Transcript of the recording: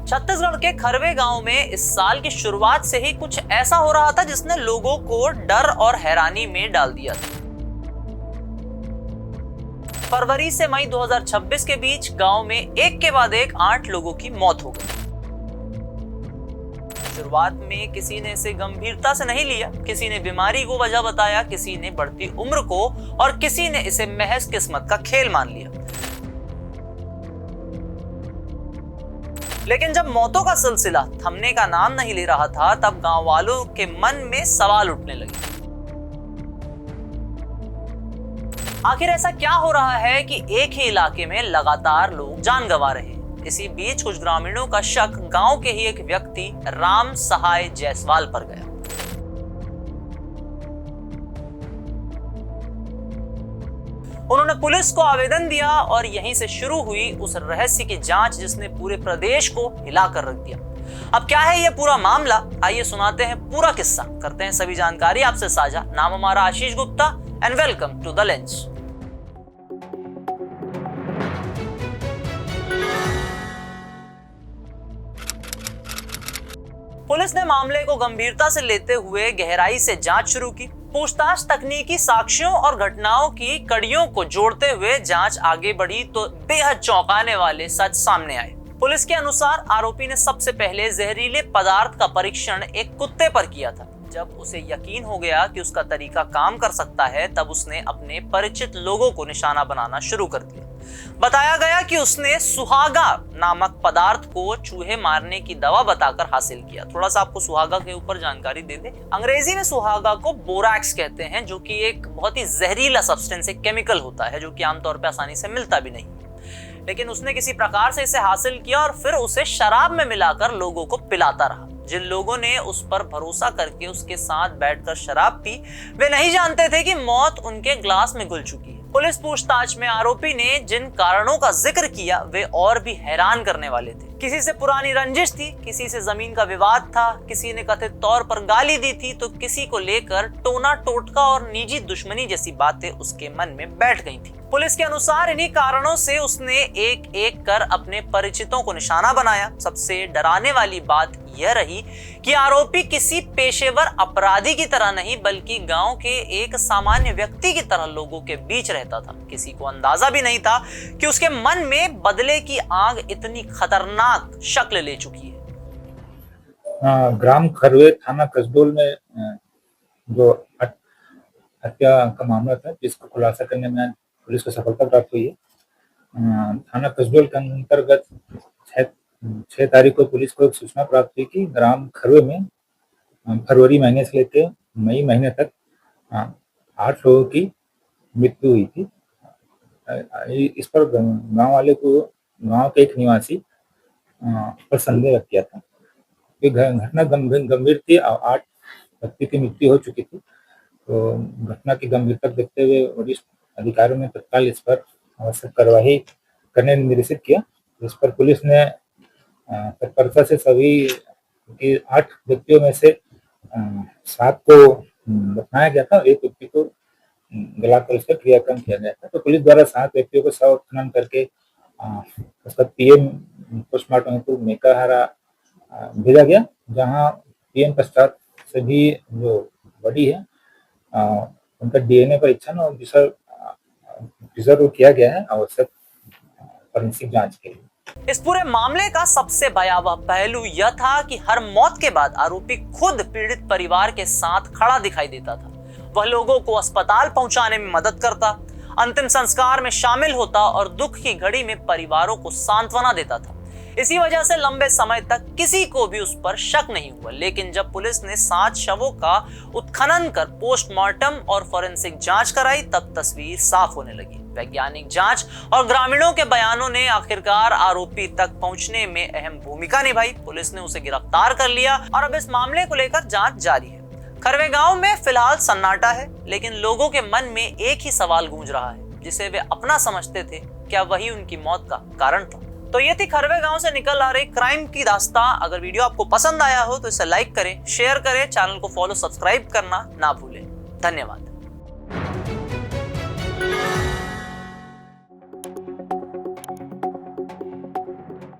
छत्तीसगढ़ के खरवे गांव में इस साल की शुरुआत से ही कुछ ऐसा हो रहा था जिसने लोगों को डर और हैरानी में डाल दिया था। फरवरी से मई 2026 के बीच गांव में एक के बाद एक 8 लोगों की मौत हो गई। शुरुआत में किसी ने इसे गंभीरता से नहीं लिया, किसी ने बीमारी को वजह बताया, किसी ने बढ़ती उम्र को और किसी ने इसे महज किस्मत का खेल मान लिया। लेकिन जब मौतों का सिलसिला थमने का नाम नहीं ले रहा था, तब गांव वालों के मन में सवाल उठने लगे। आखिर ऐसा क्या हो रहा है कि एक ही इलाके में लगातार लोग जान गंवा रहे हैं। इसी बीच कुछ ग्रामीणों का शक गांव के ही एक व्यक्ति राम सहाय जायसवाल पर गया। उन्होंने पुलिस को आवेदन दिया और यहीं से शुरू हुई उस रहस्य की जांच जिसने पूरे प्रदेश को हिलाकर रख दिया। अब क्या है ये पूरा मामला, आइए सुनाते हैं पूरा किस्सा, करते हैं सभी जानकारी आपसे साझा। नाम हमारा Ashish Gupta and welcome to the lens. Police ने मामले को गंभीरता से लेते हुए गहराई से जांच शुरू की। पूछताछ, तकनीकी साक्ष्यों और घटनाओं की कड़ियों को जोड़ते हुए जांच आगे बढ़ी तो बेहद चौंकाने वाले सच सामने आए। पुलिस के अनुसार आरोपी ने सबसे पहले जहरीले पदार्थ का परीक्षण एक कुत्ते पर किया था। जब उसे यकीन हो गया कि उसका तरीका काम कर सकता है, तब उसने अपने परिचित लोगों को निशाना बनाना शुरू कर दिया। बताया गया कि उसने सुहागा नामक पदार्थ को चूहे मारने की दवा बताकर हासिल किया। थोड़ा सा आपको सुहागा के ऊपर जानकारी दे दे। अंग्रेजी में सुहागा को बोरैक्स कहते हैं, जो कि एक बहुत ही जहरीला सब्सटेंस, एक केमिकल होता है जो कि आमतौर पर आसानी से मिलता भी नहीं। लेकिन उसने किसी प्रकार से इसे हासिल किया और फिर उसे शराब में मिलाकर लोगों को पिलाता रहा। जिन लोगों ने उस पर भरोसा करके उसके साथ बैठकर शराब पी, वे नहीं जानते थे कि मौत उनके ग्लास में घुल चुकी है। पुलिस पूछताछ में आरोपी ने जिन कारणों का जिक्र किया वे और भी हैरान करने वाले थे। किसी से पुरानी रंजिश थी, किसी से जमीन का विवाद था, किसी ने कथित तौर पर गाली दी थी, तो किसी को लेकर टोना टोटका और निजी दुश्मनी जैसी बातें उसके मन में बैठ गई थी। पुलिस के अनुसार इन्हीं कारणों से उसने एक एक कर अपने परिचितों को निशाना बनाया। सबसे डराने वाली बात यह रही कि आरोपी किसी पेशेवर अपराधी की तरह नहीं, बल्कि गांव के एक सामान्य व्यक्ति की तरह लोगों के बीच रहता था। किसी को अंदाजा भी नहीं था कि उसके मन में बदले की आग इतनी खतरनाक शक्ल ले चुकी है। ग्राम खरवे, थाना कसडोल में जो हत्या का मामला था, जिसको खुलासा करने में पुलिस को सफलता प्राप्त हुई है। थाना कसडोल के अंतर्गत 6 तारीख को पुलिस को एक सूचना प्राप्त हुई कि ग्राम खरवे में फरवरी महीने से लेकर मई महीने तक 8 लोगों की मृत्यु हुई थी। इस पर गांव के एक निवासी पर संदेह व्यक्त किया था कि घटना गंभीर थी और 8 व्यक्ति की मृत्यु हो चुकी थी। तो घटना की गंभीरता देखते हुए वरिष्ठ अधिकारियों ने तत्काल इस पर आवश्यक कार्रवाई करने निर्देशित किया। इस पर पुलिस ने तत्परता से सभी 8 व्यक्तियों में से 7 को दफनाया गया था, एक व्यक्ति को गलाकर उसका क्रियाक्रम किया गया था। तो पुलिस द्वारा 7 व्यक्तियों को शव उत्खनन करके उसका पीएम पोस्टमार्टम हेतु मेकाहारा भेजा गया, जहां पीएम पश्चात सभी जो बॉडी है उनका डीएनए परीक्षण और रिजर्व किया गया है आवश्यक फॉरेंसिक जांच के लिए। इस पूरे मामले का सबसे भयावह पहलू यह था कि हर मौत के बाद आरोपी खुद पीड़ित परिवार के साथ खड़ा दिखाई देता था। वह लोगों को अस्पताल पहुंचाने में मदद करता, अंतिम संस्कार में शामिल होता और दुख की घड़ी में परिवारों को सांत्वना देता था। इसी वजह से लंबे समय तक किसी को भी उस पर शक नहीं हुआ। लेकिन जब पुलिस ने 7 शवों का उत्खनन कर पोस्टमार्टम और फॉरेंसिक जांच कराई, तब तस्वीर साफ होने लगी। वैज्ञानिक जांच और ग्रामीणों के बयानों ने आखिरकार आरोपी तक पहुंचने में अहम भूमिका निभाई। पुलिस ने उसे गिरफ्तार कर लिया और अब इस मामले को लेकर जांच जारी है। खरवे गांव में फिलहाल सन्नाटा है, लेकिन लोगों के मन में एक ही सवाल गूंज रहा है, जिसे वे अपना समझते थे, क्या वही उनकी मौत का कारण था? तो ये थी खरवे गांव से निकल आ रही क्राइम की दास्तां। अगर वीडियो आपको पसंद आया हो तो इसे लाइक करें, शेयर करें, चैनल को फॉलो सब्सक्राइब करना ना भूलें। धन्यवाद।